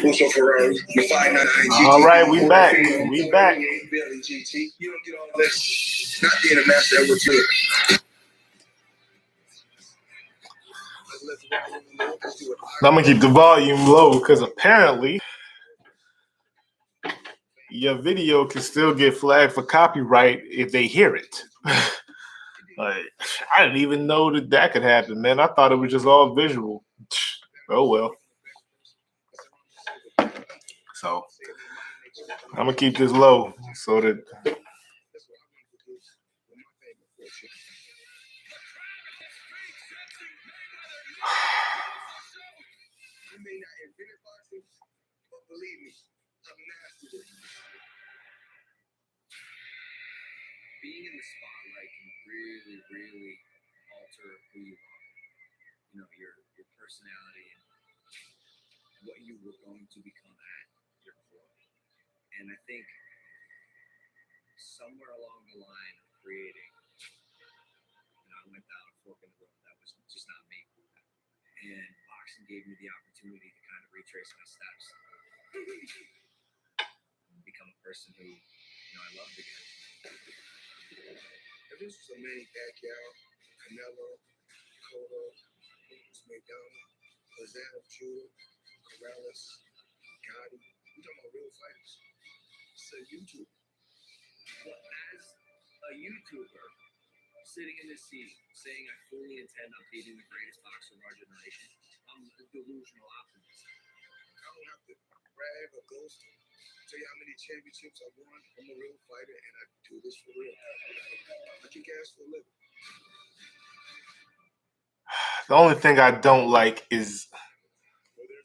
Also Ferrari, the 599 GT. All right, we back. We back. GT. You don't get all this. Not being a master ever too. I'm gonna keep the volume low because apparently your video can still get flagged for copyright if they hear it. Like, I didn't even know that could happen, man. I thought it was just all visual. Oh well. So I'm gonna keep this low so that. Believe me, I'm nasty. Being in the spotlight can really, really alter who you are. You know, your personality and what you were going to become at your core. And I think somewhere along the line of creating, I went down a fork in the road that was just not me. And boxing gave me the opportunity to kind of retrace my steps. Become a person who, I loved again. If this was a Manny Pacquiao, Canelo, Cotto, McDonald, Lozano, Jr., Corrales, Gotti, we're talking about real fighters. It's a YouTuber. But as a YouTuber, sitting in this seat, saying I fully intend on beating the greatest boxer of our generation, I'm a delusional optimist. I don't have to brag or boast. Tell you how many championships I won. I'm a real fighter, and I do this for real. I kick ass for a living. The only thing I don't like is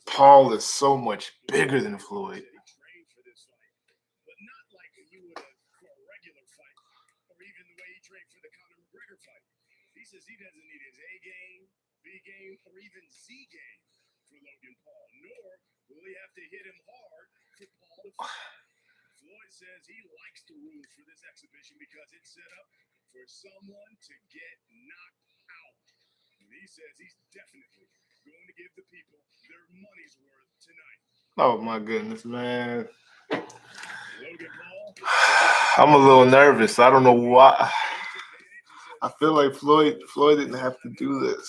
Paul is so much bigger than Floyd. But not like you would have for a regular fight, or even the way he trained for the Conor McGregor fight. He says he doesn't need his A game, B game, or even Z game for Logan Paul, nor will he have to hit him hard for Paul to fight. Floyd says he likes the rules for this exhibition because it's set up for someone to get knocked out. And he says he's definitely going to give the people their money's worth tonight. Oh my goodness, man. I'm a little nervous. I don't know why. I feel like Floyd didn't have to do this.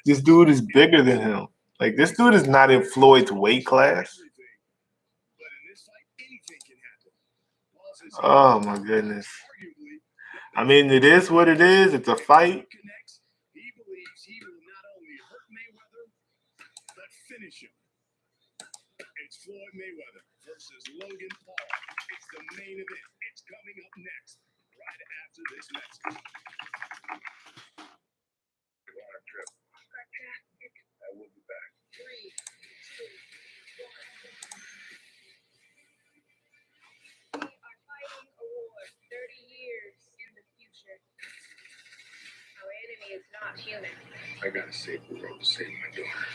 This dude is bigger than him. Like, this dude is not in Floyd's weight class. Oh my goodness. I mean, it is what it is. It's a fight. He believes he will not only hurt Mayweather, but finish him. It's Floyd Mayweather versus Logan Paul. It's the main event. It's coming up next, right after this message. Trip. I will be back. 3, 2, 1. We are fighting a war 30 years in the future. Our enemy is not human. I gotta save the world to save my daughter.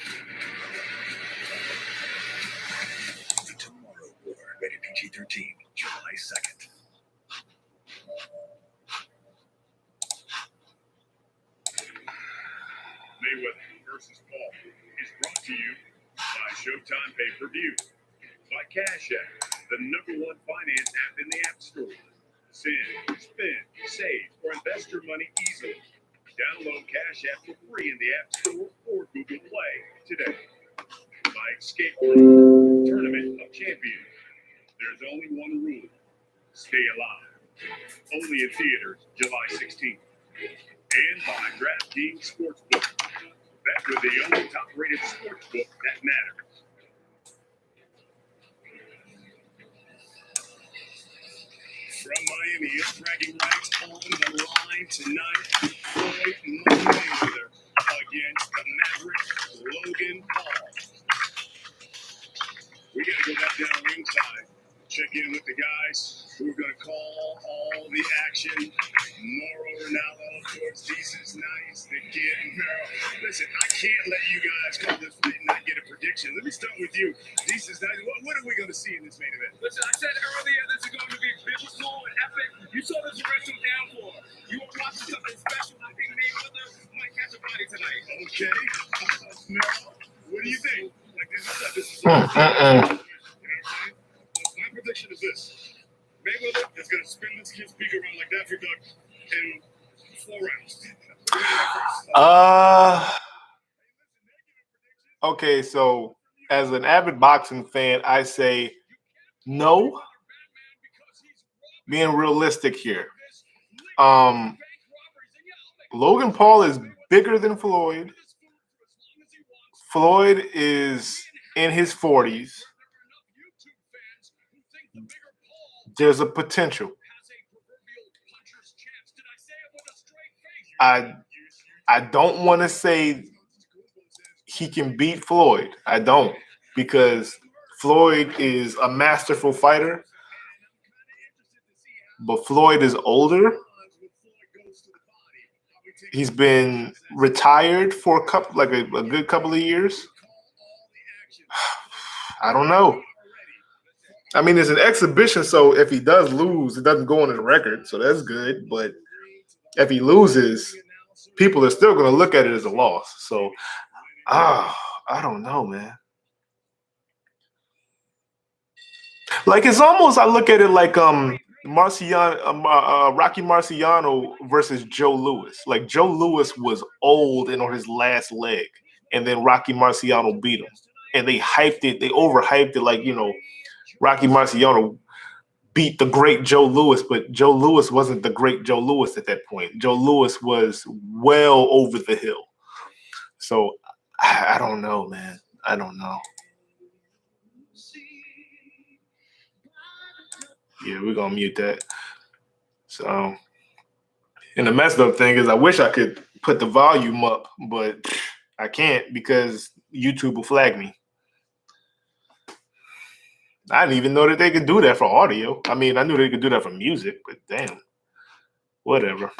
The Tomorrow War, rated PG-13, July 2nd. Mayweather versus Paul is brought to you by Showtime Pay-Per-View, by Cash App, the #1 finance app in the App Store. Send, spend, save, or invest your money easily. Download Cash App for free in the App Store or Google Play today. By Escape Room, Tournament of Champions. There's only one rule: stay alive. Only in theaters July 16th. And by DraftKings Sportsbook. Bet with the only top-rated sportsbook that matters. From Miami, it's bragging rights on the line tonight. Floyd Mayweather against the Maverick Logan Paul. We got to go back down ringside. Check in with the guys who are going to call all the action. Mauro Ronaldo, of course, Desus Nice, the kid, Mero. Listen, I can't let you guys call this and not get a prediction. Let me start with you. Desus Nice, what are we going to see in this main event? Listen, I said earlier this is going to be biblical and epic. You saw this original downpour. You were watching something special. I think Mayweather might catch a body tonight. Okay. Mero, what do you think? Like, My prediction is this: Mayweather is going to spin this kid's beak around like Daffy Duck in 4 rounds. Okay, so as an avid boxing fan, I say no. Being realistic here. Logan Paul is bigger than Floyd. Floyd is in his 40s. There's a potential. I don't want to say he can beat Floyd. I don't, because Floyd is a masterful fighter, but Floyd is older. He's been retired for a good couple of years. I don't know. I mean, it's an exhibition, so if he does lose, it doesn't go on his record, so that's good. But if he loses, people are still going to look at it as a loss. So, I don't know, man. Like, it's almost, I look at it like Rocky Marciano versus Joe Louis. Like, Joe Louis was old and on his last leg, and then Rocky Marciano beat him. And they overhyped it like, Rocky Marciano beat the great Joe Louis, but Joe Louis wasn't the great Joe Louis at that point. Joe Louis was well over the hill. So I don't know, man. I don't know. Yeah, we're gonna mute that. So, and the messed up thing is, I wish I could put the volume up, but I can't because YouTube will flag me. I didn't even know that they could do that for audio. I mean, I knew they could do that for music, but damn, whatever.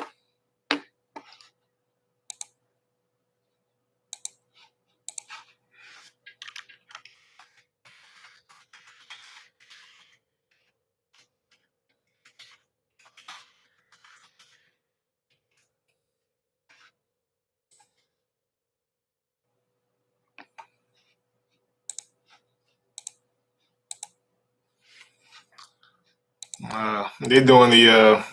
They're doing the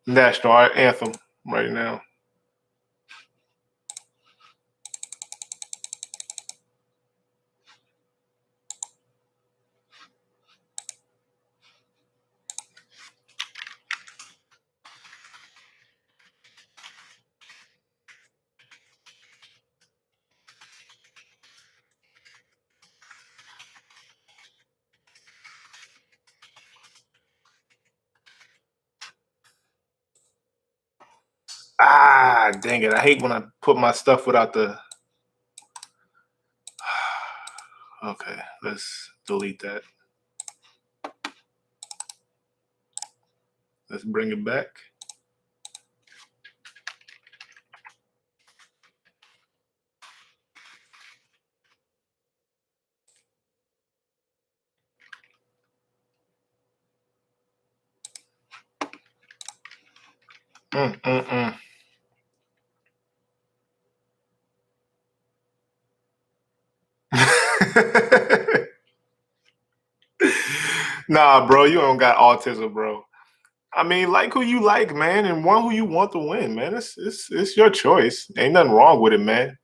national anthem right now. Dang it. I hate when I put my stuff without the... Okay, let's delete that. Let's bring it back. Nah, bro, you don't got autism, bro. I mean, like who you like, man, and want who you want to win, man. It's your choice. Ain't nothing wrong with it, man.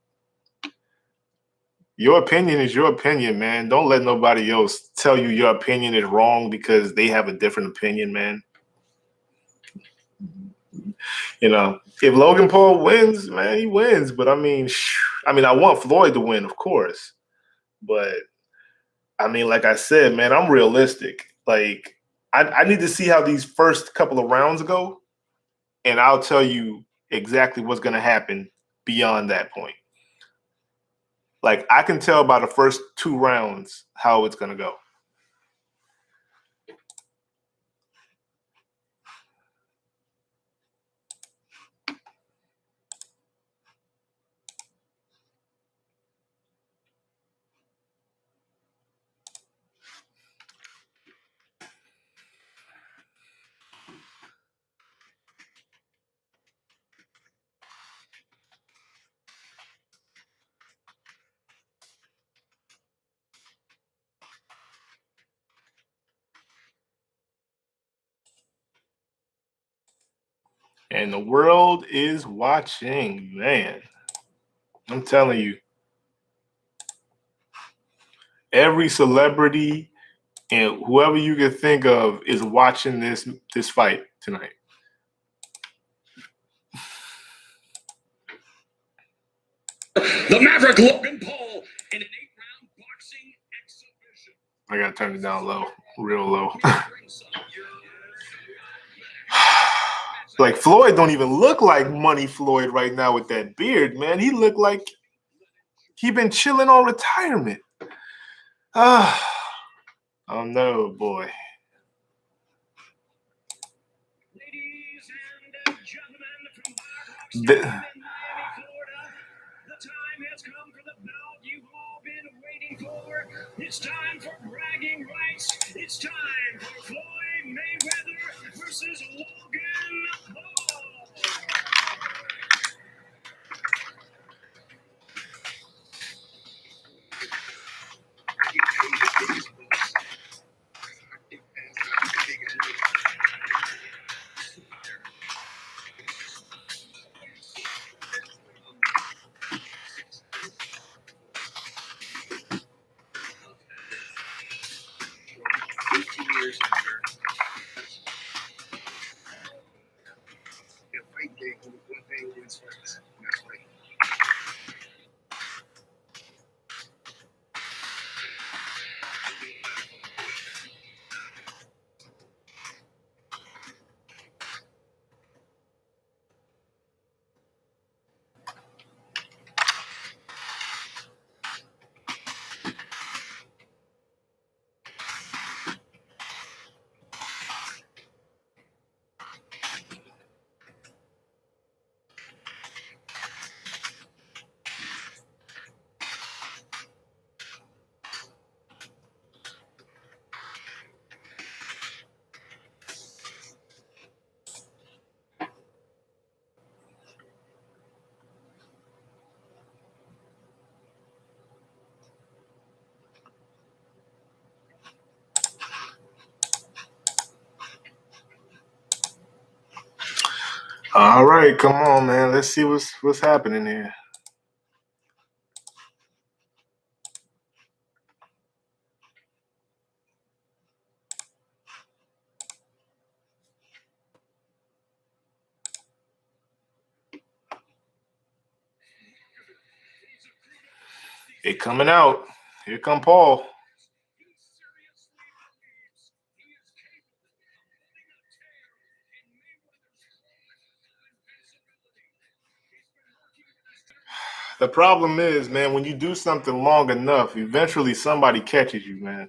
Your opinion is your opinion, man. Don't let nobody else tell you your opinion is wrong because they have a different opinion, man. If Logan Paul wins, man, he wins. But I mean, I want Floyd to win, of course. But I mean, like I said, man, I'm realistic. Like, I need to see how these first couple of rounds go, and I'll tell you exactly what's going to happen beyond that point. Like, I can tell by the first 2 rounds how it's going to go. And the world is watching, man. I'm telling you. Every celebrity and whoever you can think of is watching this fight tonight. The Maverick Logan Paul in an 8-round boxing exhibition. I gotta turn it down low, real low. Like Floyd don't even look like Money Floyd right now with that beard, man. He looked like he been chilling on retirement. Oh no, boy. Ladies and gentlemen from Miami, Florida, the time has come for the bout you've all been waiting for. It's time for bragging rights. It's time for Floyd Mayweather versus Logan Paul. Fight day, only one thing wins fights. And that's fighting. All right, come on, man. Let's see what's happening here. It coming out. Here come Paul. The problem is, man, when you do something long enough, eventually somebody catches you, man.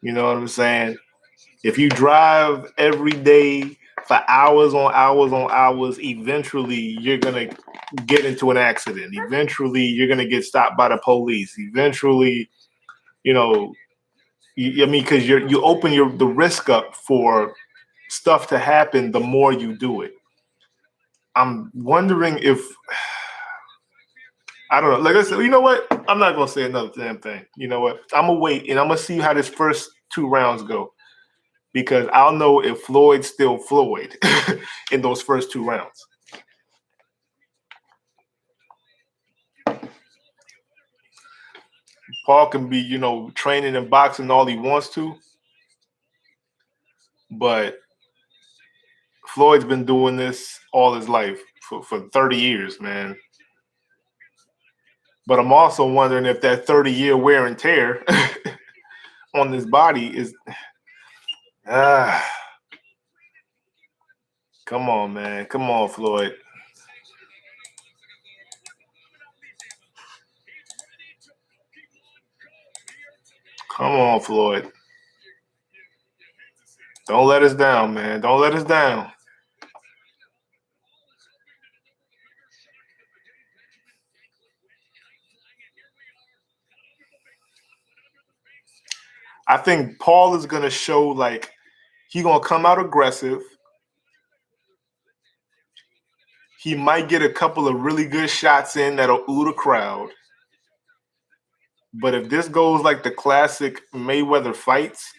You know what I'm saying? If you drive every day for hours on hours on hours, eventually you're going to get into an accident. Eventually you're going to get stopped by the police. Eventually, you know, I mean, because you open the risk up for stuff to happen the more you do it. I'm wondering if I don't know. Like I said, you know what? I'm not gonna say another damn thing. You know what? I'm gonna wait and I'm gonna see how this first 2 rounds go because I'll know if Floyd's still Floyd in those first 2 rounds. Paul can be, training and boxing all he wants to, but Floyd's been doing this all his life for 30 years, man. But I'm also wondering if that 30-year wear and tear on his body is come on, man. Come on, Floyd. Come on, Floyd. Don't let us down, man. Don't let us down. I think Paul is going to show, like, he's going to come out aggressive. He might get a couple of really good shots in that'll ooh the crowd. But if this goes like the classic Mayweather fights,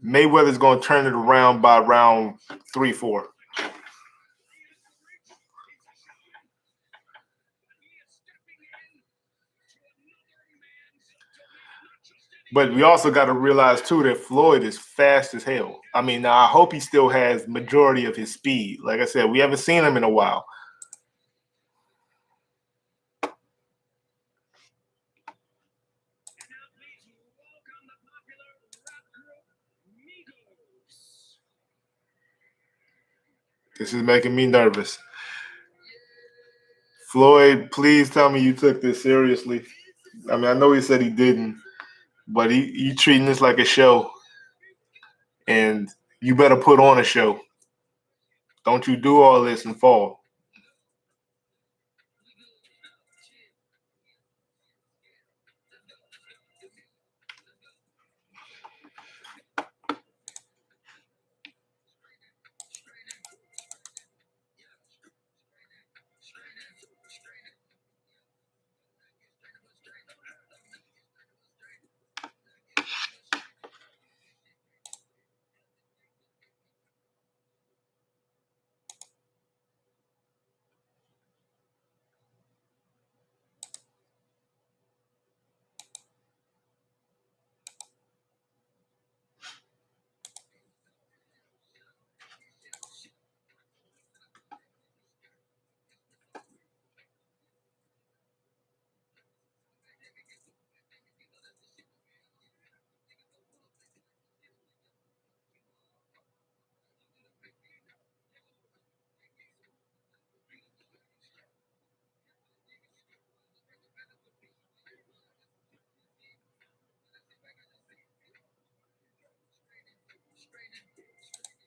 Mayweather's going to turn it around by round 3, 4. But we also got to realize too that Floyd is fast as hell. I mean, now I hope he still has majority of his speed. Like I said, we haven't seen him in a while. This is making me nervous. Floyd, please tell me you took this seriously. I mean, I know he said he didn't, but he treating this like a show. And you better put on a show. Don't you do all this and fall.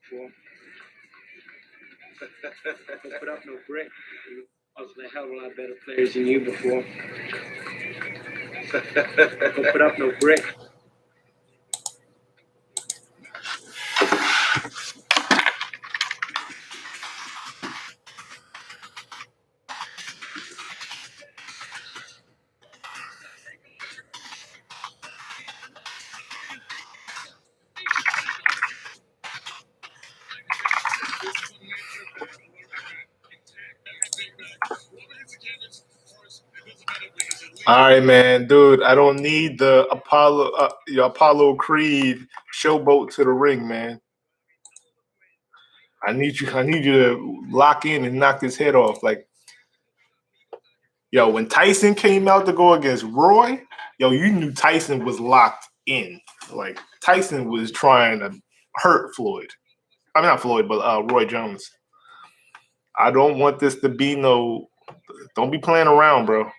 Don't put up no brick. I was a hell of a lot better players than you before. Don't put up no brick. All right, man, dude. I don't need the Apollo Creed showboat to the ring, man. I need you. I need you to lock in and knock his head off. Like, yo, when Tyson came out to go against Roy, yo, you knew Tyson was locked in. Like Tyson was trying to hurt Floyd. I mean, not Floyd, but Roy Jones. I don't want this to be no. Don't be playing around, bro.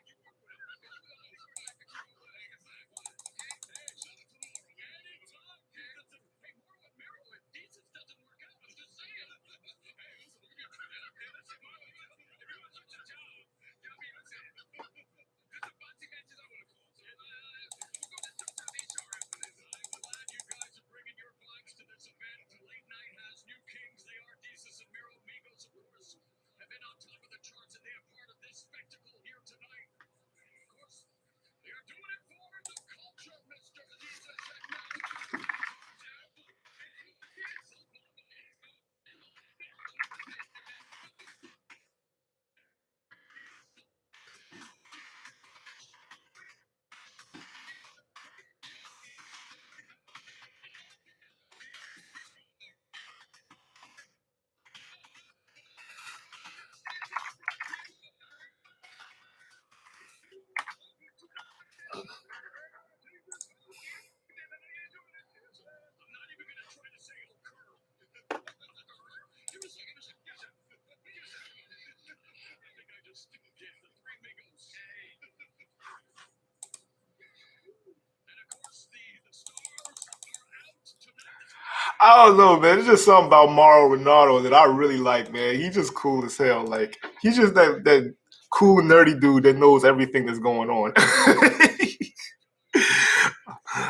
I don't know, man. It's just something about Mauro Ronaldo that I really like, man. He's just cool as hell. Like he's just that cool nerdy dude that knows everything that's going on.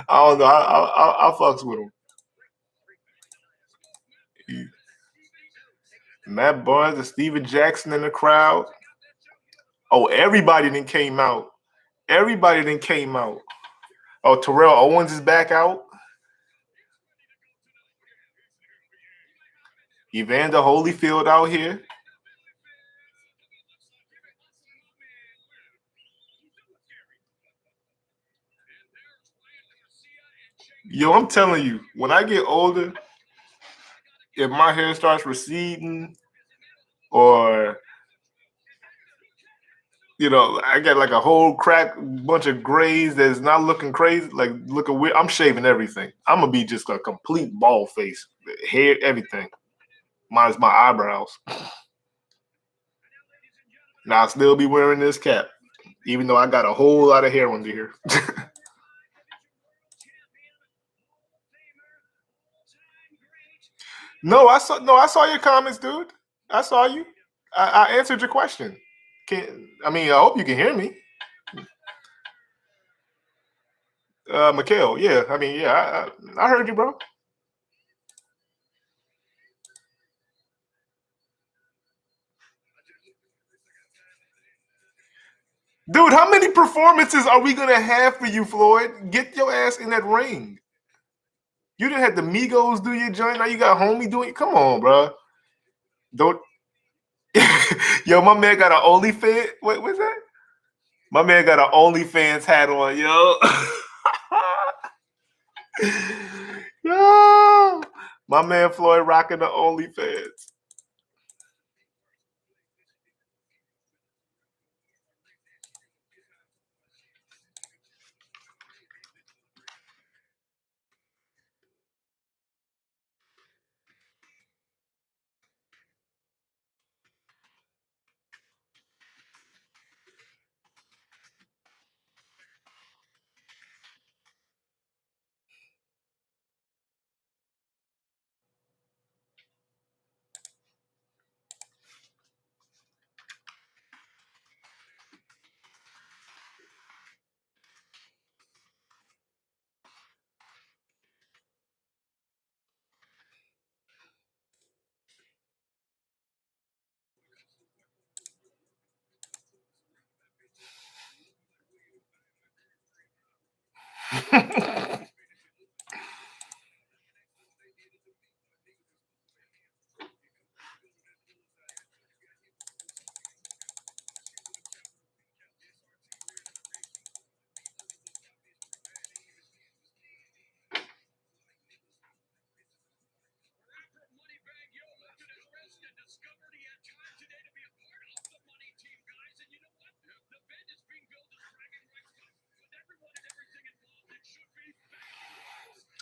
I don't know. I fucks with him. Matt Barnes and Steven Jackson in the crowd. Oh, everybody then came out. Everybody then came out. Oh, Terrell Owens is back out. Evander Holyfield out here. Yo, I'm telling you, when I get older, if my hair starts receding or I get like a whole crack bunch of grays that's not looking crazy, like looking weird, I'm shaving everything. I'm gonna be just a complete bald face, hair, everything. Minus my eyebrows. Now I'll still be wearing this cap, even though I got a whole lot of hair under here. No, I saw your comments, dude. I saw you. I answered your question. I hope you can hear me. Mikhail, yeah. I heard you, bro. Dude, how many performances are we gonna have for you, Floyd? Get your ass in that ring. You didn't have the Migos do your joint. Now you got homie doing. Come on, bro. Don't. Yo, my man got an OnlyFans. What's that? My man got an OnlyFans hat on, yo. Yo, my man Floyd rocking the OnlyFans.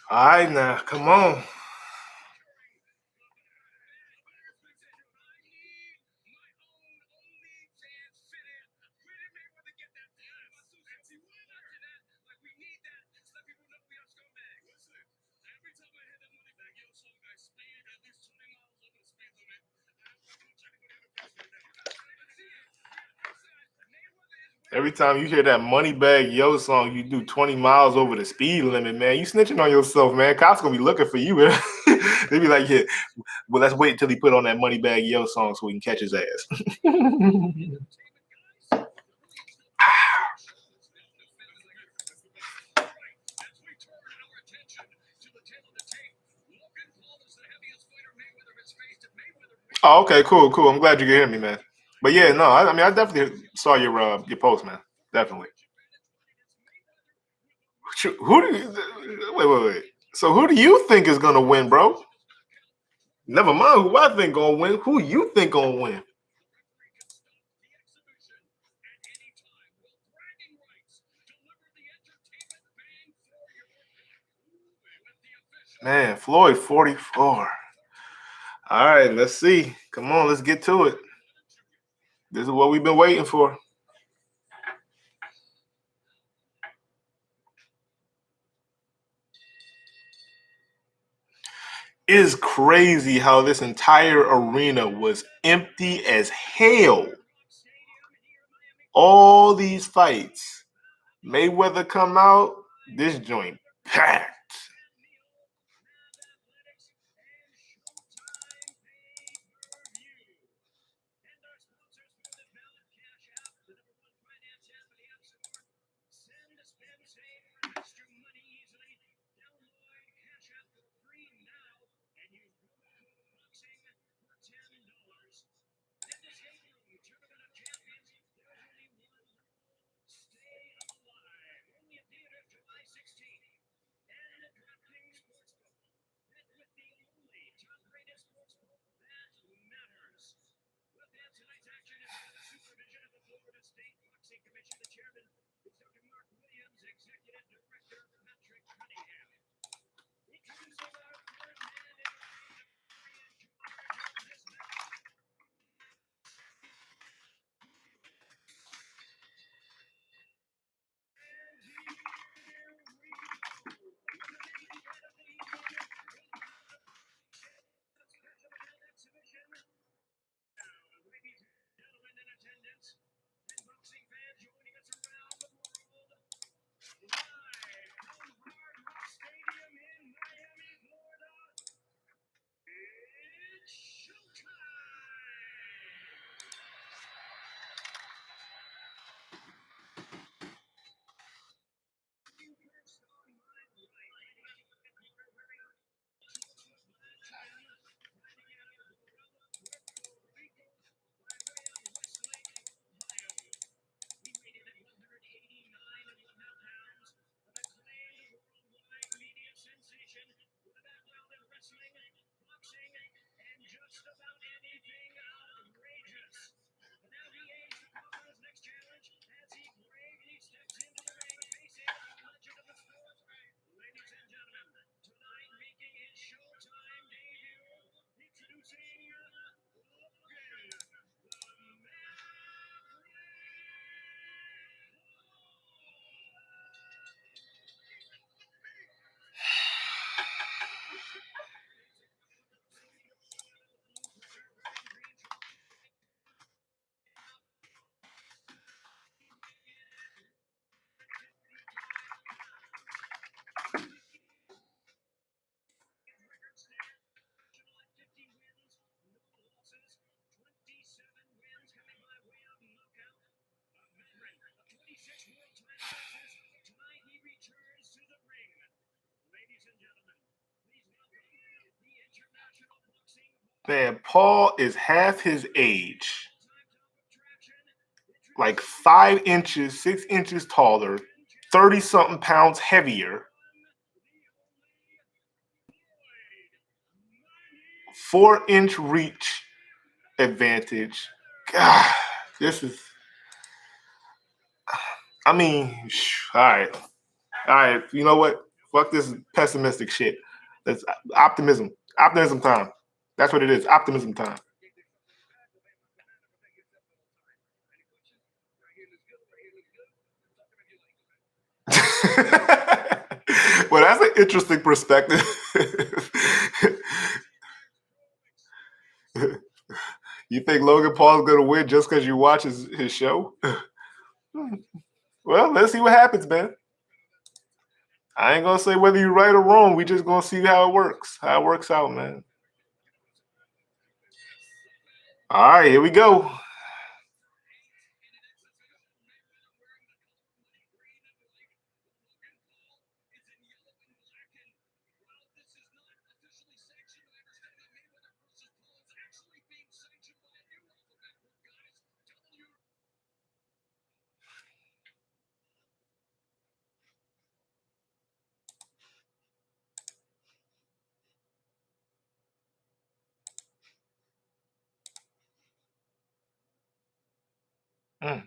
All right, now, come on. Every time you hear that Moneybag Yo song, you do 20 miles over the speed limit, man. You snitching on yourself, man. Cops gonna be looking for you, man. They be like, yeah, well, let's wait until he put on that Moneybag Yo song so we can catch his ass. Oh, okay, cool. I'm glad you can hear me, man. But yeah, no, I definitely saw your post, man. Definitely. Who do you wait? So who do you think is gonna win, bro? Never mind who I think gonna win. Who you think gonna win? Man, Floyd 44. All right, let's see. Come on, let's get to it. This is what we've been waiting for. It is crazy how this entire arena was empty as hell. All these fights. Mayweather come out, this joint packed. Man, Paul is half his age, like 5 inches, 6 inches taller, 30 something pounds heavier, 4-inch reach advantage. God, this is. I mean, all right. All right. You know what? Fuck this pessimistic shit. That's optimism. Optimism time. That's what it is. Optimism time. Well, that's an interesting perspective. You think Logan Paul's gonna win just because you watch his show? Well, let's see what happens, man. I ain't gonna say whether you're right or wrong. We just gonna see how it works. How it works out, man. All right, here we go. Mm.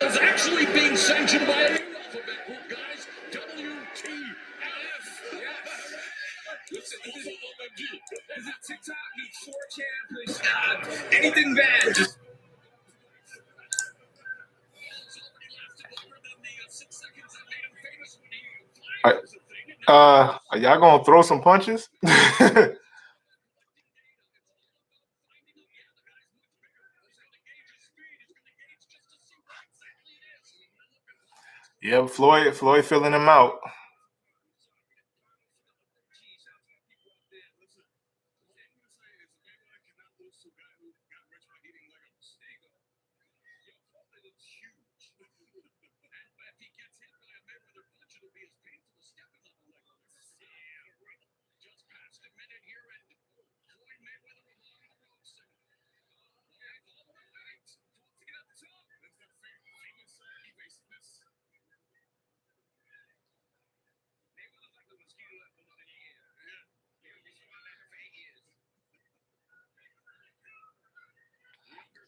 It's actually being sanctioned by a new alphabet group, guys. WTF. Listen, this is OMG. Is it TikTok? Needs 4chan, please. Anything bad. Just Are y'all gonna throw some punches? Yeah, Floyd filling him out.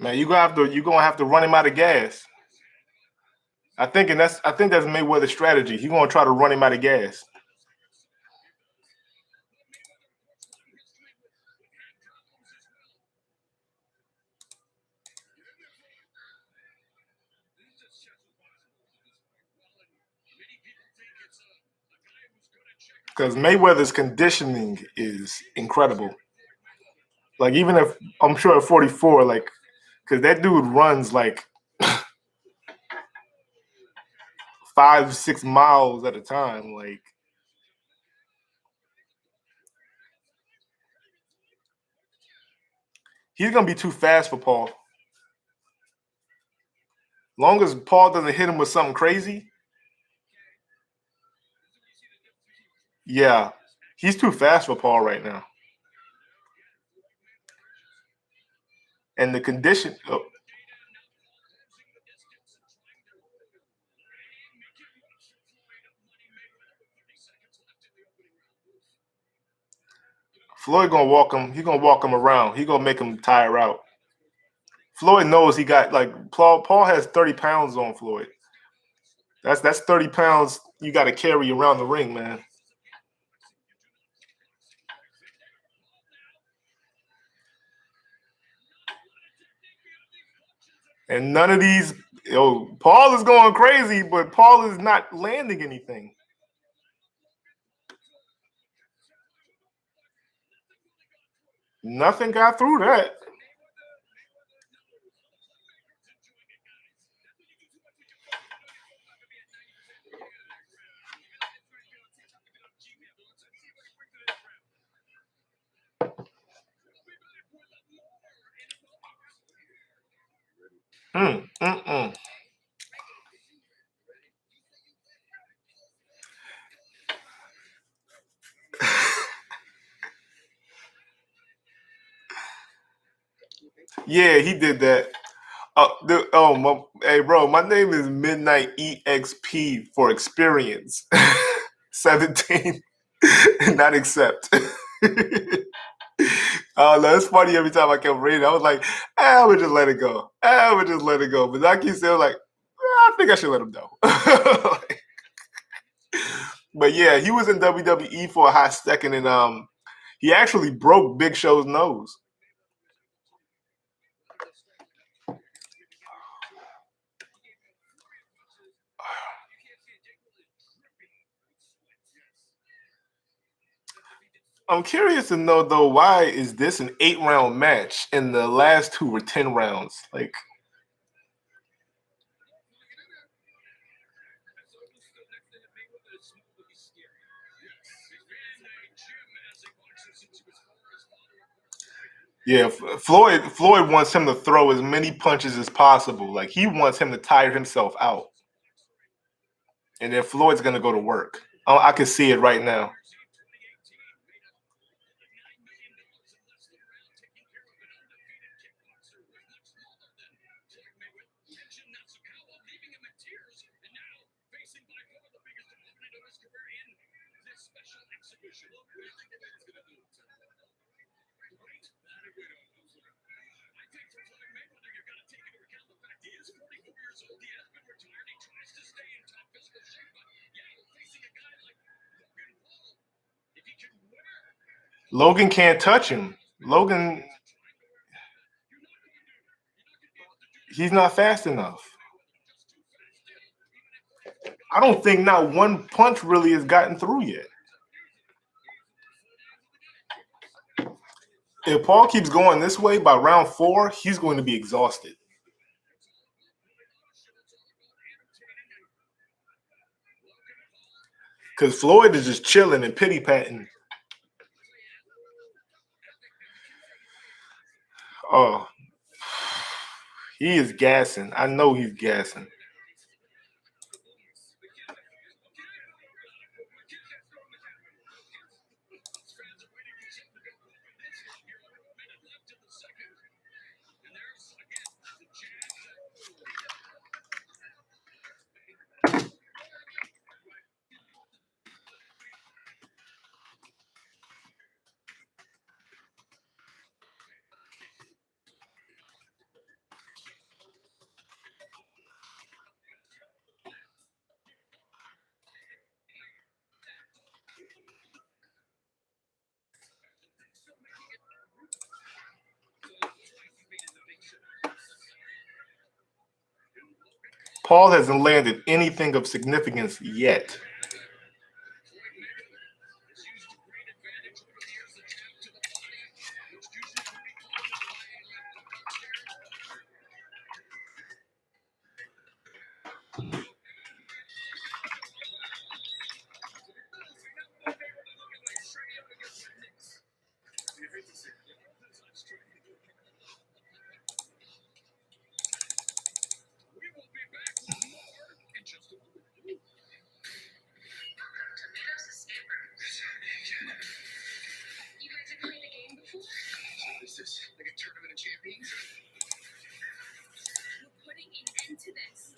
Man, you're gonna have to run him out of gas. I think that's Mayweather's strategy. He's gonna try to run him out of gas. Because Mayweather's conditioning is incredible. Like even if I'm sure at 44, like because that dude runs like 5-6 miles at a time. Like he's gonna be too fast for Paul. Long as Paul doesn't hit him with something crazy. Yeah, he's too fast for Paul right now. And the condition. Oh, Floyd gonna walk him. He's gonna walk him around. He's gonna make him tire out. Floyd knows he got like Paul has 30 pounds on Floyd. That's 30 pounds you got to carry around the ring, man. And none of these, Paul is going crazy, but Paul is not landing anything. Nothing got through that. Yeah, he did that. Hey, bro, my name is Midnight EXP for experience. 17, not accept. No, it's funny every time I kept reading. I was like, I would just let it go. I would just let it go. But I keep saying, like, I think I should let him know. But yeah, he was in WWE for a hot second, and he actually broke Big Show's nose. I'm curious to know though, why is this an 8-round match and the last two were 10 rounds? Like, yeah, Floyd wants him to throw as many punches as possible. Like he wants him to tire himself out, and then Floyd's gonna go to work. Oh, I can see it right now. Logan can't touch him. Logan, he's not fast enough. I don't think not one punch really has gotten through yet. If Paul keeps going this way by round 4, he's going to be exhausted. Because Floyd is just chilling and pity patting. Oh, he is gassing. I know he's gassing. Paul hasn't landed anything of significance yet. Is this like a tournament of champions? We're putting an end to this.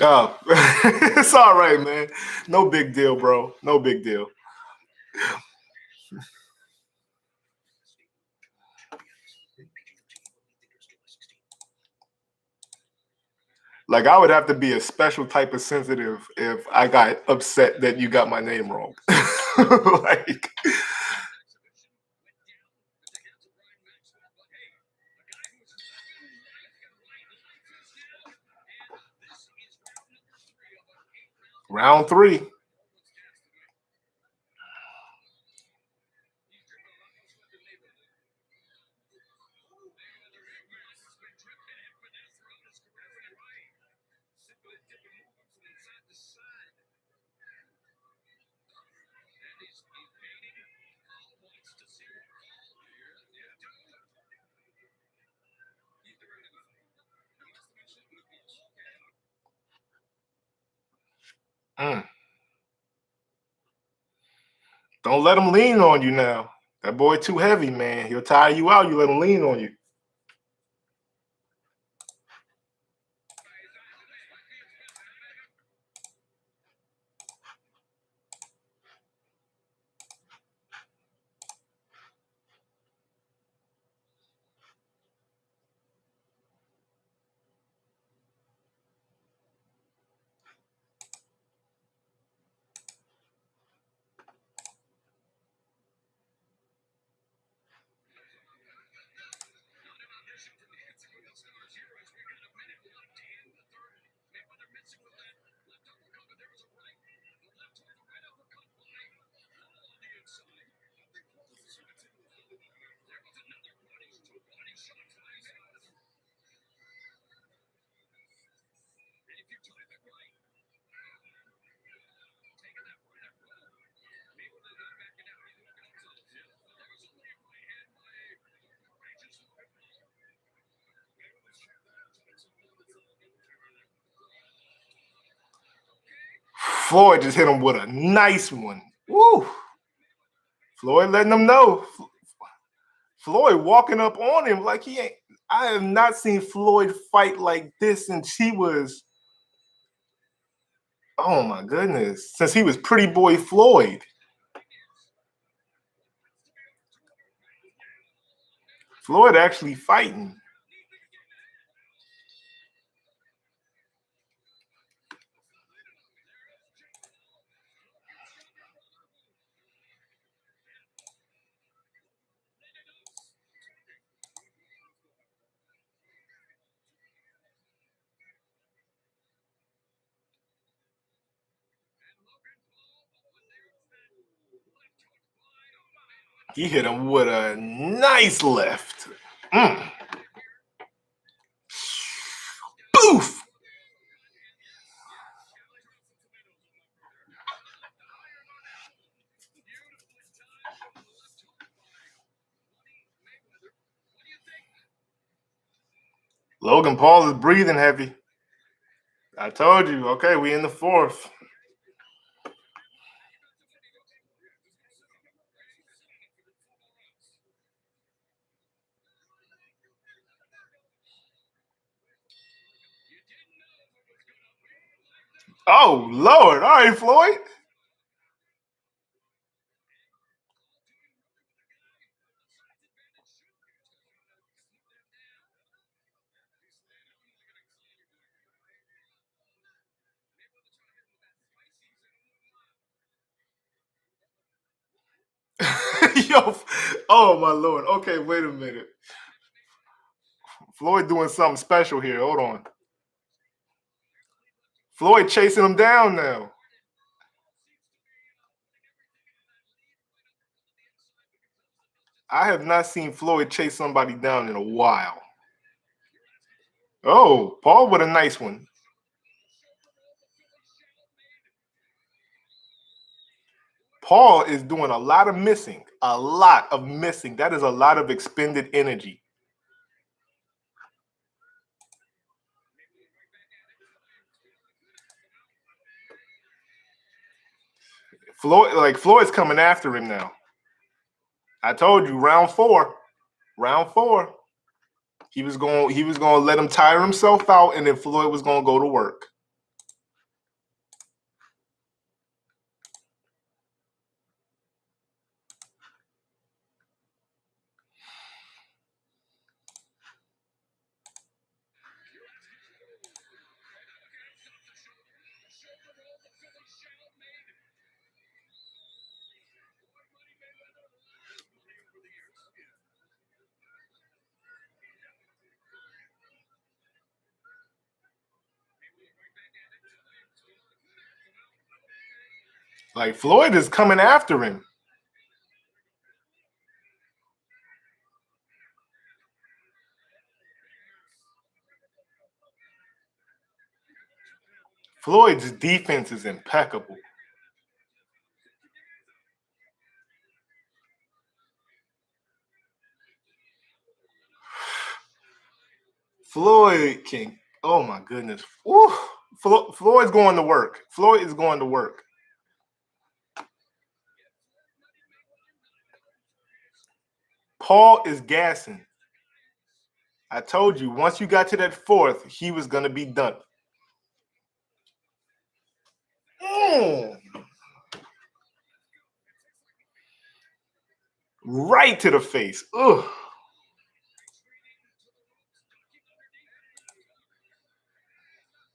Oh, it's all right, man. No big deal, bro. No big deal. Like, I would have to be a special type of sensitive if I got upset that you got my name wrong. Like, round 3. Mm. Don't let him lean on you now. That boy too heavy, man. He'll tire you out. You let him lean on you. Floyd just hit him with a nice one. Woo! Floyd letting him know. Floyd walking up on him like he ain't. I have not seen Floyd fight like this since he was. Oh my goodness! Since he was Pretty Boy Floyd. Floyd actually fighting. He hit him with a nice left. Mm. Boof! Logan Paul is breathing heavy. I told you. Okay, we in the 4th. Oh, Lord. All right, Floyd. Yo, oh my lord. Okay, wait a minute. Floyd doing something special here. Hold on. Floyd chasing him down now. I have not seen Floyd chase somebody down in a while. Oh, Paul with a nice one. Paul is doing a lot of missing. A lot of missing. That is a lot of expended energy. Floyd's coming after him now. I told you, round four. He was going to let him tire himself out, and then Floyd was going to go to work. Like Floyd is coming after him. Floyd's defense is impeccable. Floyd can. Oh my goodness. Woo. Floyd's going to work. Floyd is going to work. Paul is gassing. I told you, once you got to that fourth, he was going to be done. Right to the face. Ugh.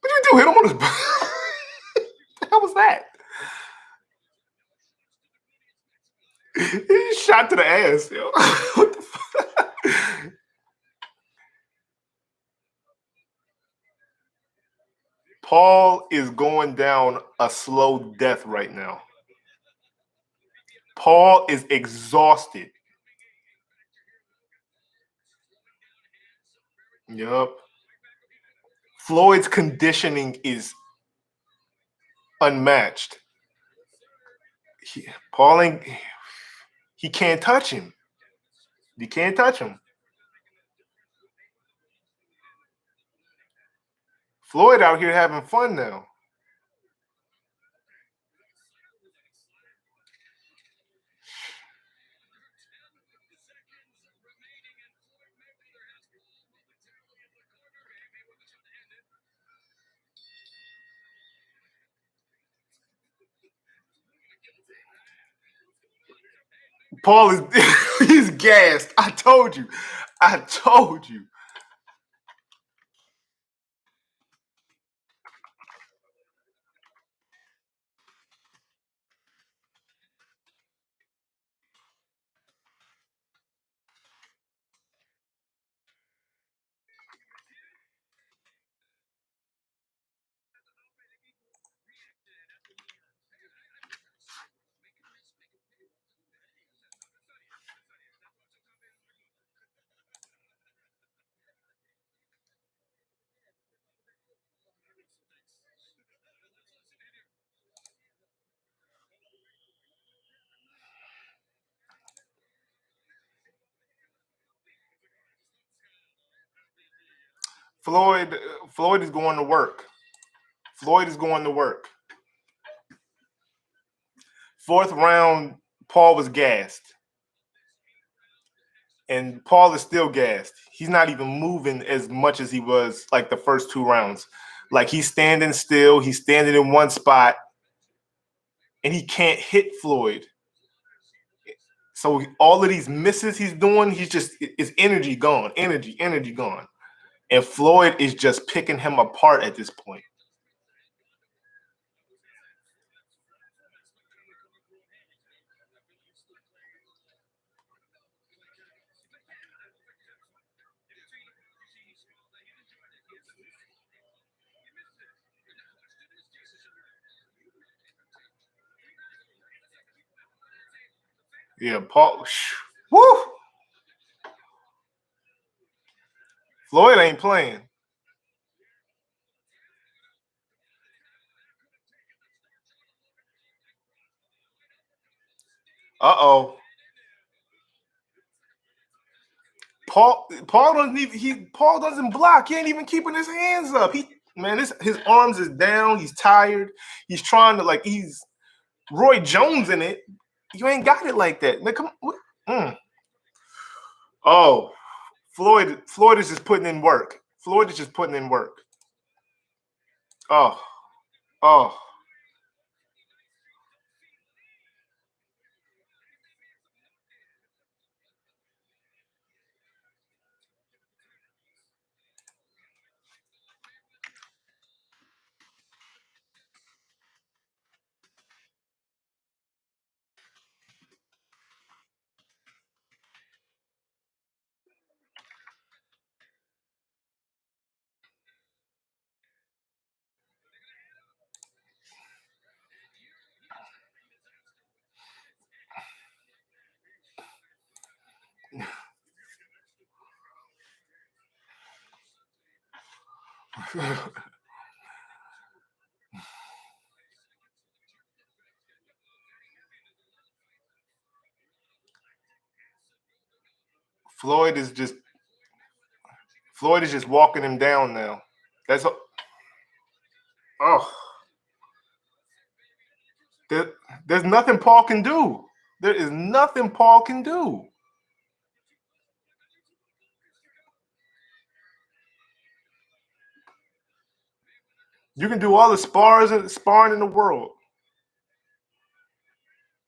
What did you do? Hit him on his back? What the hell was that? He shot to the ass, yo. What the fuck? Paul is going down a slow death right now. Paul is exhausted. Yup. Floyd's conditioning is unmatched. He can't touch him. You can't touch him. Floyd out here having fun now. Paul is he's gassed. I told you. Floyd is going to work. Fourth round, Paul was gassed. And Paul is still gassed. He's not even moving as much as he was like the first two rounds. Like he's standing still, he's standing in one spot, and he can't hit Floyd. So all of these misses he's doing, his energy gone. And Floyd is just picking him apart at this point. Yeah, Paul. Woo! Floyd ain't playing. Uh-oh. Paul doesn't even Paul doesn't block. He ain't even keeping his hands up. His arms is down. He's tired. He's trying to he's Roy Jones in it. You ain't got it like that. Like, come on. Oh, Floyd is just putting in work. Floyd is just putting in work. Oh, oh. Floyd is just walking him down now. That's oh. There's nothing Paul can do. There is nothing Paul can do. You can do all the sparring in the world.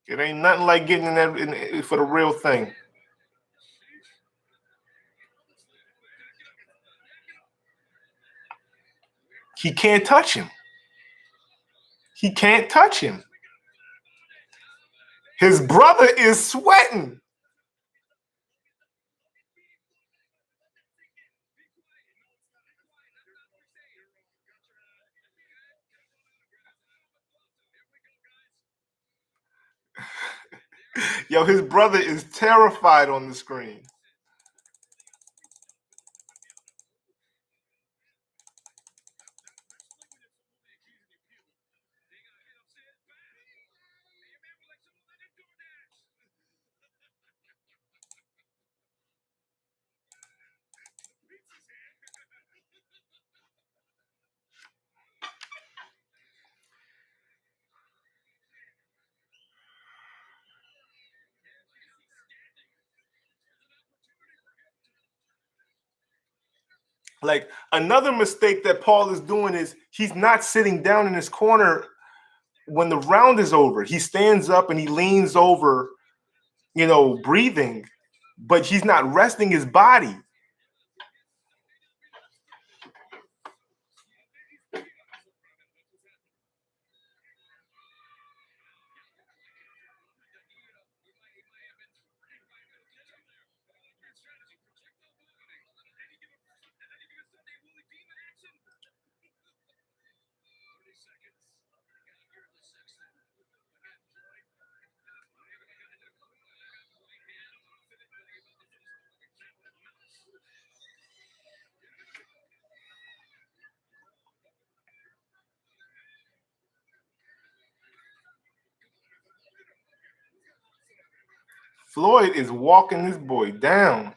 It ain't nothing like getting in that for the real thing. He can't touch him. He can't touch him. His brother is sweating. Yo, his brother is terrified on the screen. Like, another mistake that Paul is doing is he's not sitting down in his corner when the round is over. He stands up and he leans over, breathing, but he's not resting his body. Floyd is walking this boy down.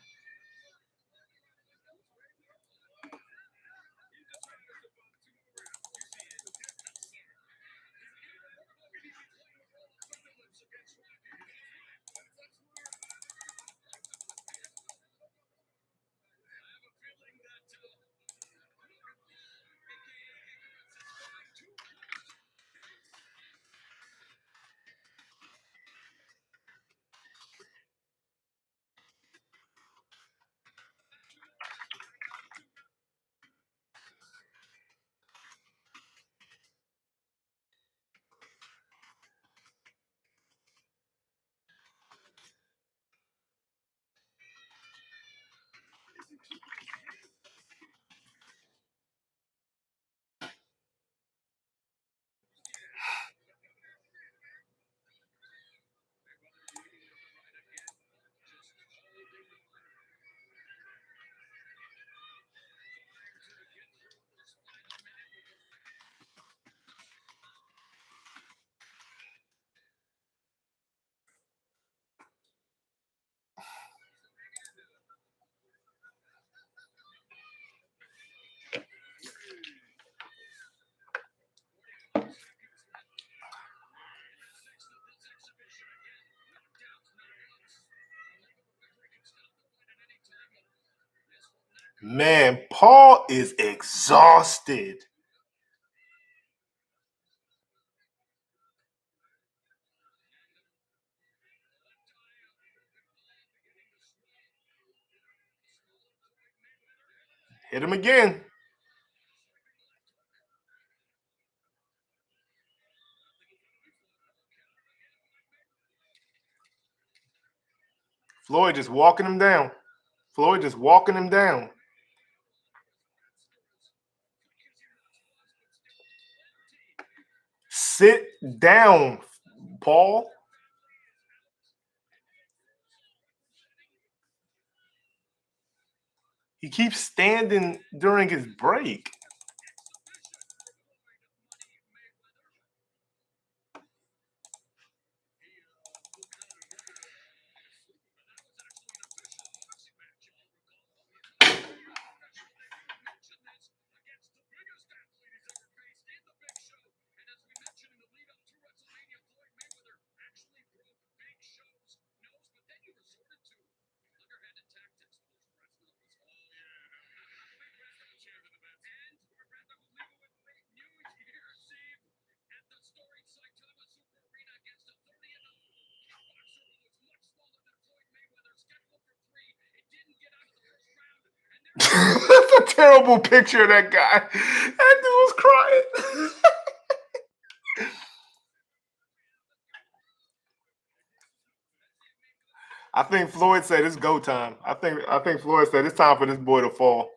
Man, Paul is exhausted. Hit him again. Floyd just walking him down. Floyd just walking him down. Sit down, Paul. He keeps standing during his break. That's a terrible picture of that guy. That dude was crying. I think Floyd said it's go time. I think Floyd said it's time for this boy to fall.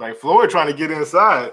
Like Floyd trying to get inside.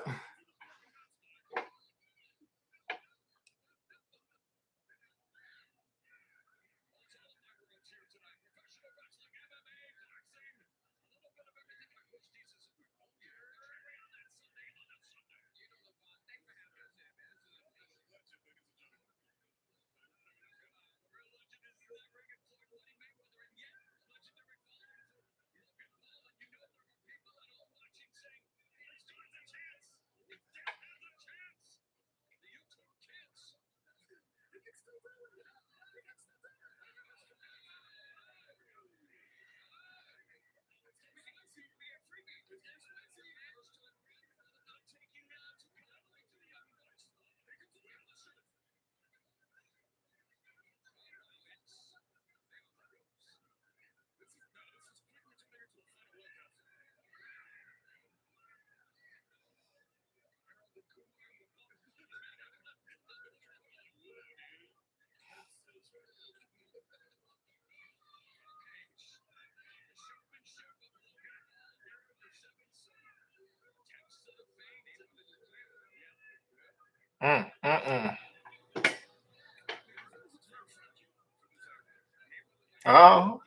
Oh,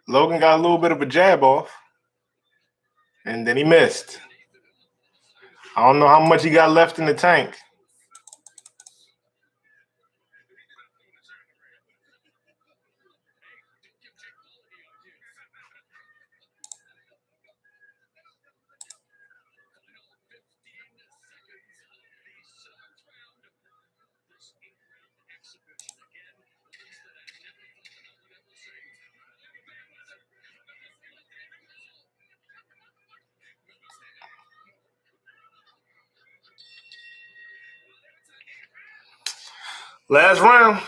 Logan got a little bit of a jab off, and then he missed. I don't know how much he got left in the tank. Last round.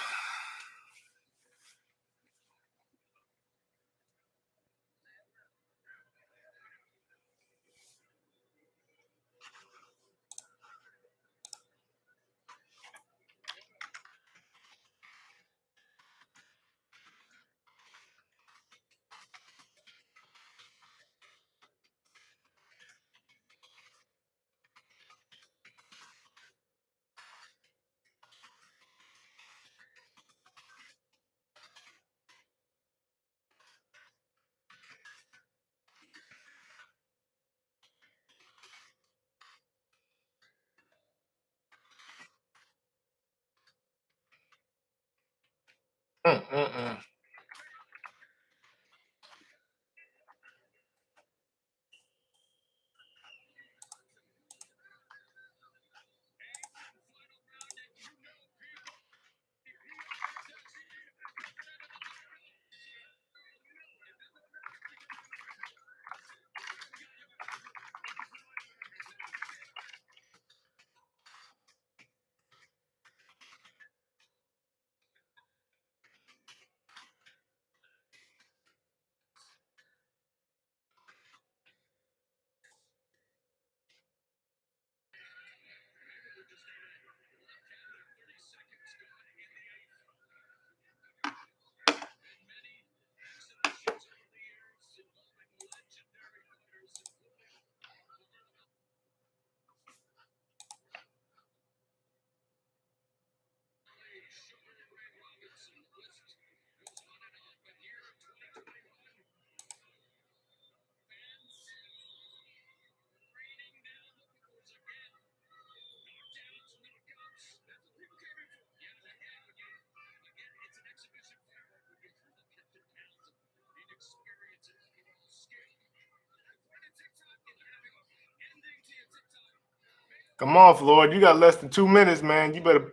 Come on, Floyd. You got less than 2 minutes, man. You better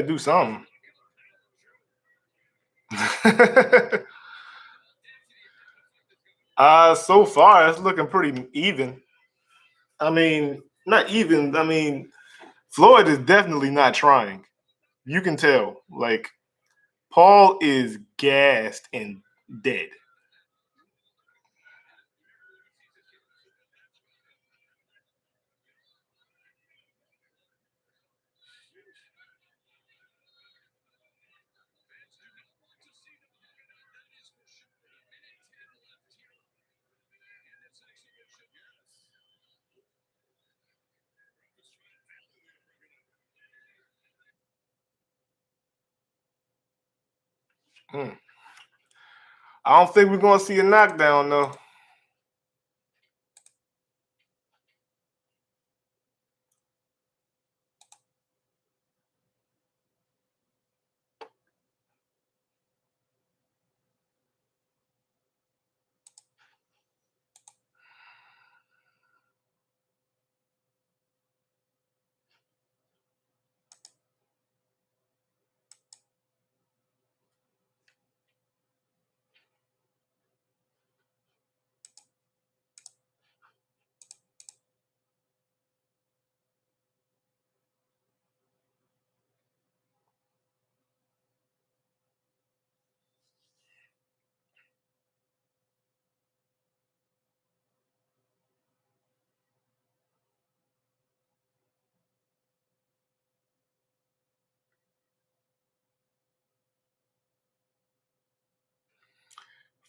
do something. So far it's looking pretty even. I mean, not even. I mean, Floyd is definitely not trying. You can tell. Like, Paul is gassed and dead. Hmm. I don't think we're gonna see a knockdown though.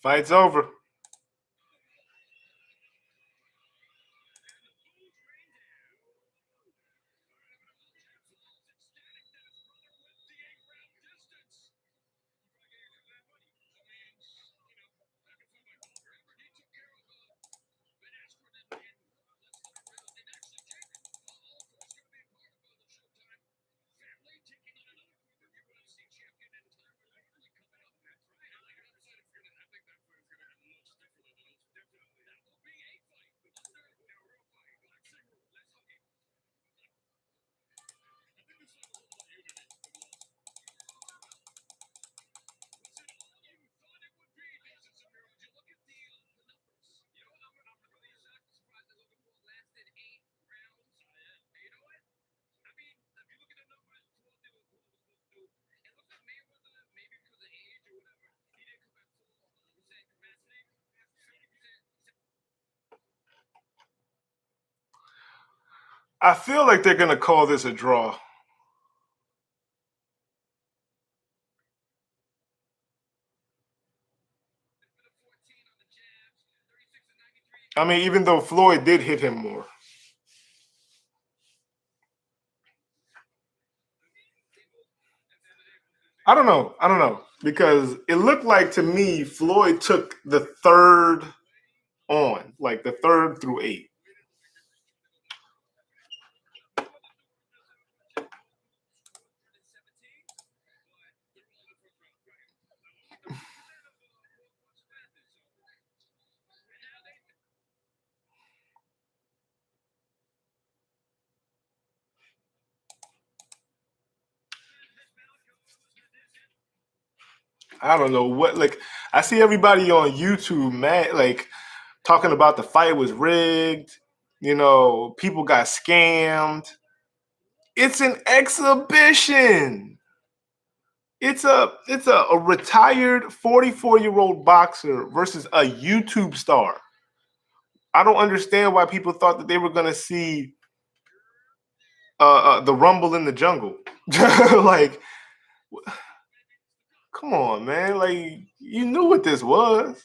Fight's over. I feel like they're gonna call this a draw. I mean, even though Floyd did hit him more. I don't know. I don't know. Because it looked like to me Floyd took the third on, like the third through 8. I don't know what, like, I see everybody on YouTube, man, like, talking about the fight was rigged. People got scammed. It's an exhibition. It's a retired 44-year-old boxer versus a YouTube star. I don't understand why people thought that they were gonna see the Rumble in the Jungle. Like, come on, man. Like, you knew what this was.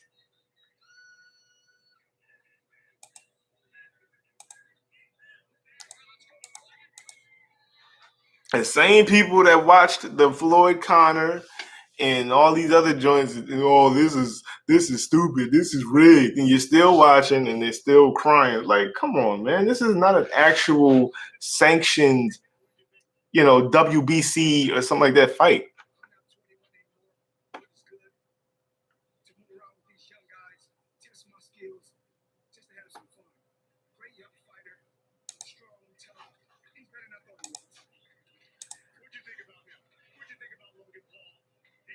The same people that watched the Floyd Connor and all these other joints, oh, this is stupid, this is rigged, and you're still watching and they're still crying. Like, come on, man, this is not an actual sanctioned, WBC or something like that fight.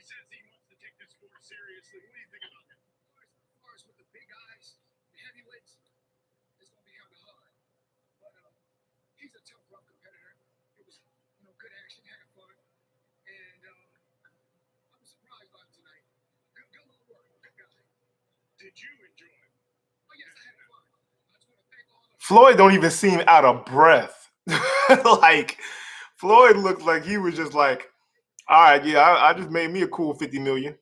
says he wants to take this sport seriously. What do you think about him? As far as with the big guys, the heavyweights, it's gonna be hard to hard. But he's a tough, rough competitor. It was, good action, had fun, and I was surprised by him tonight. Good little work, good guy. Did you enjoy it? Oh yes, I had fun. I just want to thank all of Floyd don't even seem out of breath. Like Floyd looked like he was just like, all right, yeah, I just made me a cool 50 million.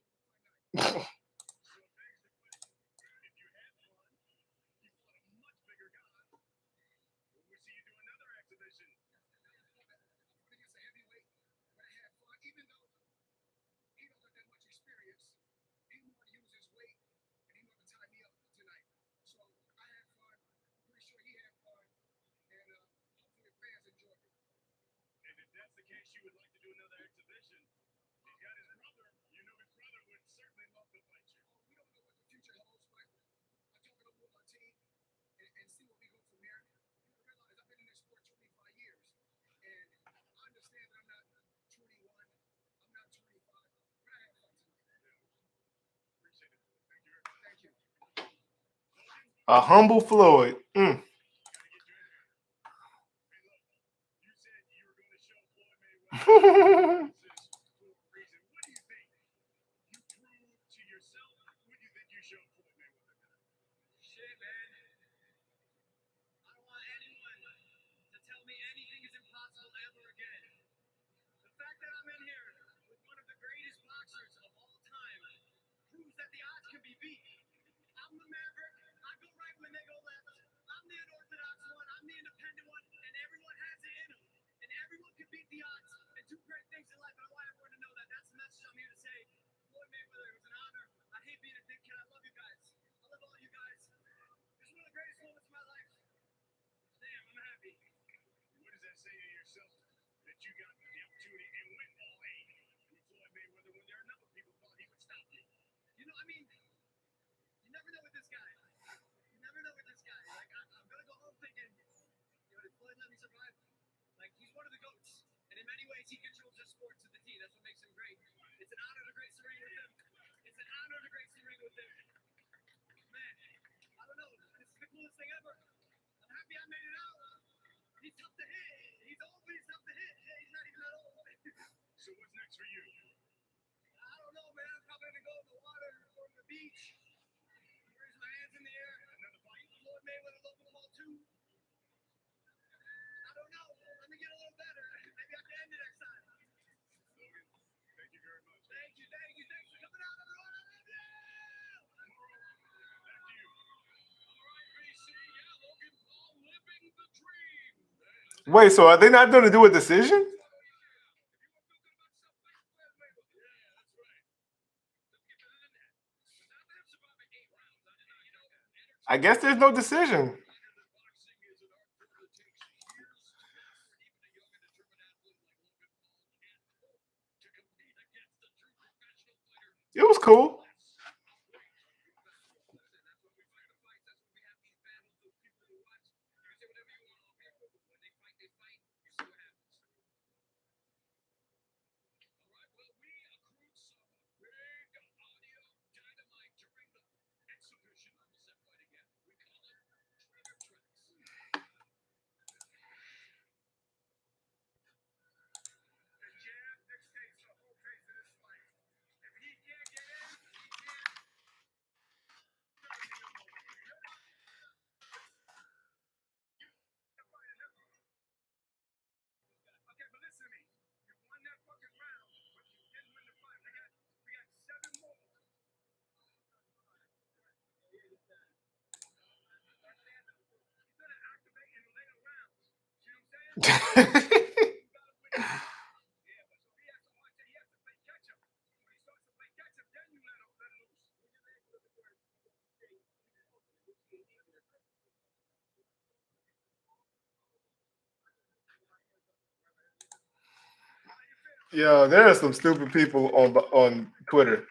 You would like to do another exhibition. He's got his brother. You know his brother would certainly love to fight you. We don't know what the future holds, but I talk it over with my team and see where we go from there. You realize I've been in this sport 25 years, and I understand that I'm not 21, I'm not 25, but I had fun tonight. Appreciate it. Thank you. Thank you. A humble Floyd. You said you were going to show Floyd Mayweather. What do you think you proved to yourself? What do you think you showed Floyd Mayweather? Shit, man. I don't want anyone to tell me anything is impossible ever again. The fact that I'm in here with one of the greatest boxers of all time proves that the odds can be beat. I'm the maverick. I go right when they go left. I'm the unorthodox one. I'm the independent one. And everyone has it in them. And everyone can beat the odds and do great things in life. And I want everyone to know that. That's the message I'm here to say. Floyd Mayweather, it was an honor. I hate being a dickhead. I love you guys. I love all you guys. This is one of the greatest moments of my life. Damn, I'm happy. What does that say to yourself that you got the opportunity and went all in with Floyd Mayweather when there are a number of people thought he would stop you? You never know with this guy. You never know with this guy. Like, I'm going to go home thinking, did Floyd let me survive? Like, he's one of the GOATs. And in many ways, he controls the sport to the T. That's what makes him great. It's an honor to grace the ring with him. It's an honor to grace the ring with him. Man, I don't know. This is the coolest thing ever. I'm happy I made it out. He's tough to hit. He's old, but he's tough to hit. He's not even that old. So what's next for you? I don't know, man. I'm probably going to go in the water or the beach. Raise my hands in the air. Another fight? Floyd Mayweather, love them all too. I don't know. Let me get a little better. Maybe I can end it next time. Logan, thank you very much. Thank you. Thanks for coming out, everyone. I love you. Back to you. All right, BC. Yeah, Logan Paul living the dream. Wait, so are they not going to do a decision? I guess there's no decision. It was cool. Yeah, there are some stupid people on Twitter.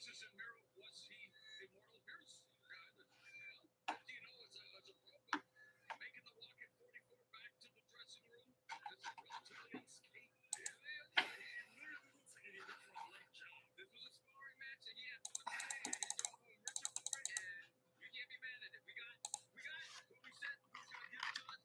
Jesus and Mero, was he immortal? Here's a guy that, well, do you know as a pro, but making the walk at 44 back to the dressing room is relatively unscathed. Yeah, he literally looks like he did a great job. This was a sparring match that he had fun today, and he's off of Richard for it, and you can't be mad at it. We got what we said he was gonna give it to us.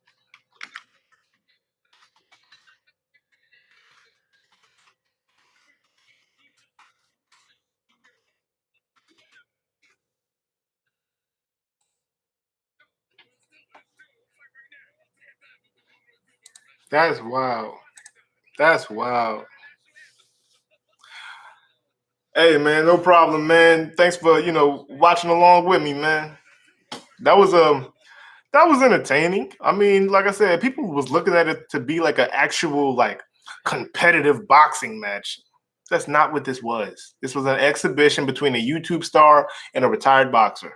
That's wild. That's wild. Hey man, no problem, man. Thanks for watching along with me, man. That was entertaining. I mean, like I said, people was looking at it to be like an actual like competitive boxing match. That's not what this was. This was an exhibition between a YouTube star and a retired boxer.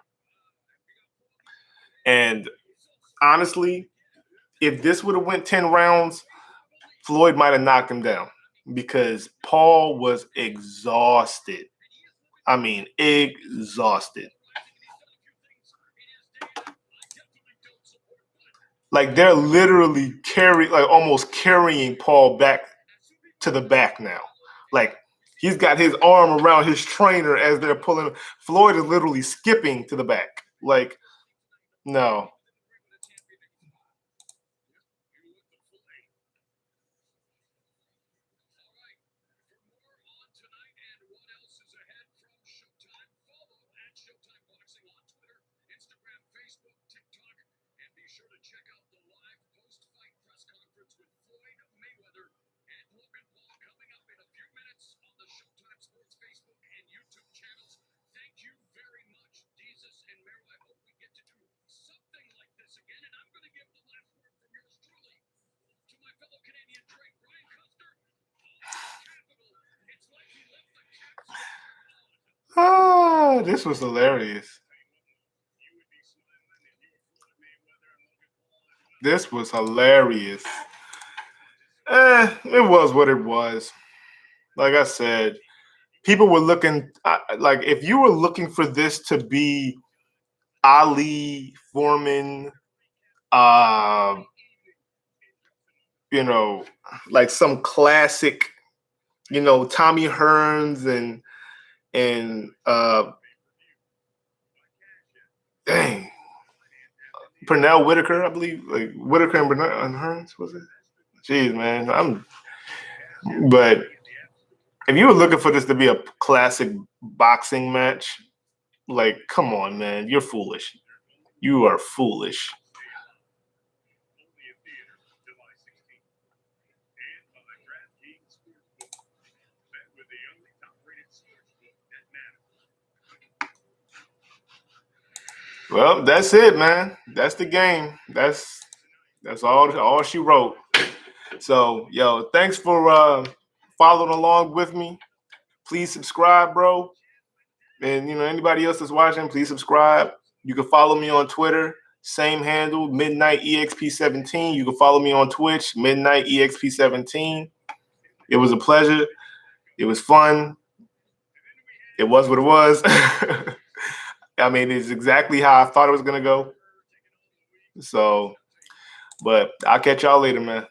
And honestly, if this would have went 10 rounds, Floyd might have knocked him down because Paul was exhausted. I mean, exhausted. Like they're literally almost carrying Paul back to the back now. Like he's got his arm around his trainer as they're pulling. Floyd is literally skipping to the back. Like, no. Sure to check out the live post-fight press conference with Floyd Mayweather and Logan Paul coming up in a few minutes on the Showtime Sports Facebook and YouTube channels. Thank you very much, Jesus and Mero. I hope we get to do something like this again. And I'm going to give the last word from yours truly to my fellow Canadian Drake, Ryan Custer. Capital. It's like he left the capsule. Oh, this was hilarious. This was hilarious. It was what it was. Like I said, people were looking like if you were looking for this to be Ali Foreman, uh, like some classic, Tommy Hearns and dang, Pernell Whitaker, I believe, like Whitaker and Hearns was it? Jeez, man, but if you were looking for this to be a classic boxing match, like, come on, man, you're foolish. You are foolish. Well, that's it, man. That's the game. That's all she wrote. So, yo, thanks for following along with me. Please subscribe, bro. And anybody else that's watching, please subscribe. You can follow me on Twitter, same handle, Midnight EXP17. You can follow me on Twitch, Midnight EXP17. It was a pleasure. It was fun. It was what it was. I mean, it's exactly how I thought it was gonna go. So, but I'll catch y'all later, man.